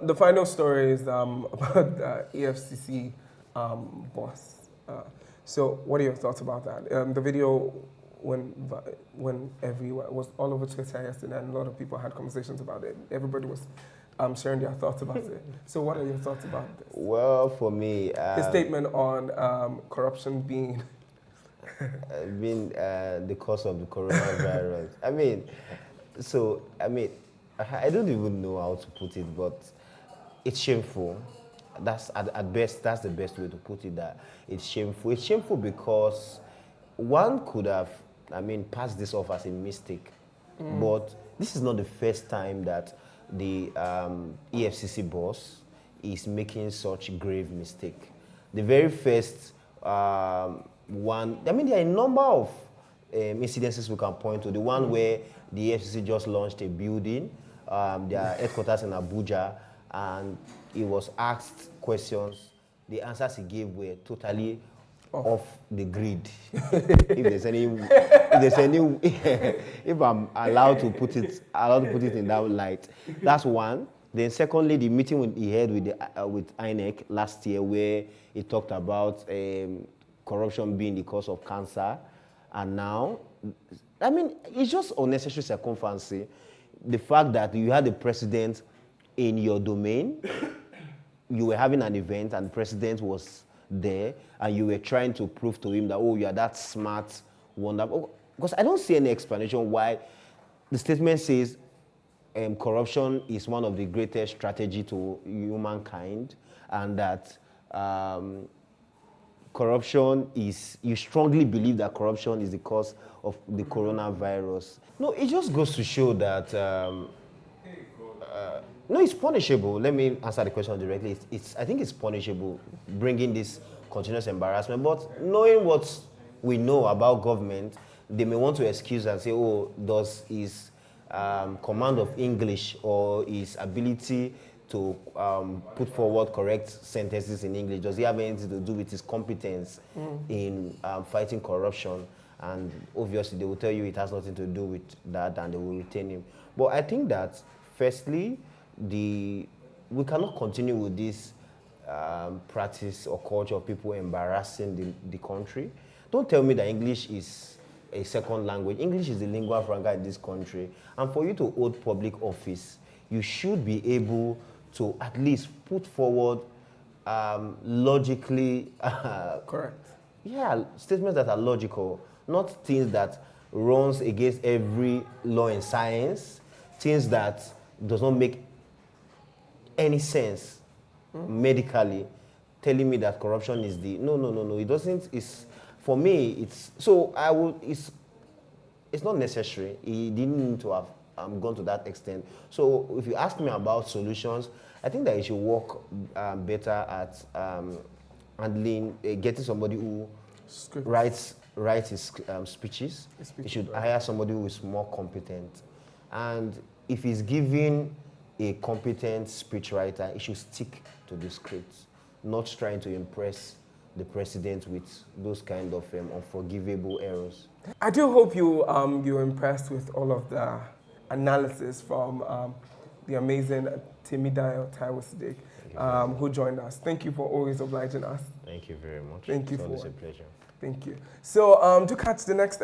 the final story is about the EFCC boss. So what are your thoughts about that? The video when everywhere was all over Twitter yesterday, and a lot of people had conversations about it. Everybody was sharing their thoughts about it. So what are your thoughts about this? Well, for me, His statement on corruption being the cause of the coronavirus. I don't even know how to put it, but it's shameful. That's at best, that's the best way to put it, that it's shameful. It's shameful because one could have, passed this off as a mistake. But this is not the first time that the EFCC boss is making such grave mistake. The very first one, there are a number of incidences we can point to. The one where the EFCC just launched a building, their headquarters in Abuja, and he was asked questions. The answers he gave were totally off the grid. If I'm allowed to put it in that light, that's one. Then secondly, the meeting he had with INEC last year, where he talked about corruption being the cause of cancer, and now, it's just unnecessary circumstance. The fact that you had the president in your domain, you were having an event and the president was there, and you were trying to prove to him that, you are that smart, wonderful. Because I don't see any explanation why the statement says corruption is one of the greatest strategy to humankind, and that you strongly believe that corruption is the cause of the coronavirus. No, it just goes to show that, no, it's punishable. Let me answer the question directly. I think it's punishable, bringing this continuous embarrassment. But knowing what we know about government, they may want to excuse and say, does his command of English or his ability to put forward correct sentences in English, does he have anything to do with his competence in fighting corruption? And obviously, they will tell you it has nothing to do with that, and they will retain him. But I think that, firstly, we cannot continue with this practice or culture of people embarrassing the country. Don't tell me that English is a second language. English is the lingua franca in this country. And for you to hold public office, you should be able to at least put forward logically... correct. Yeah, statements that are logical, not things that runs against every law in science, things that does not make any sense medically, telling me that corruption is the... No, it doesn't. For me, it's not necessary. He didn't need to have gone to that extent. So if you ask me about solutions, I think that he should work better at handling, getting somebody who writes his speeches. He should hire somebody who is more competent. And if he's giving a competent speechwriter, he should stick to the script, not trying to impress the president with those kind of unforgivable errors. I do hope you're impressed with all of the analysis from the amazing Temidayo Taiwo-Sidiq, who joined us. Thank you for always obliging us. Thank you very much. Thank you. It's always a pleasure. Thank you. So do catch the next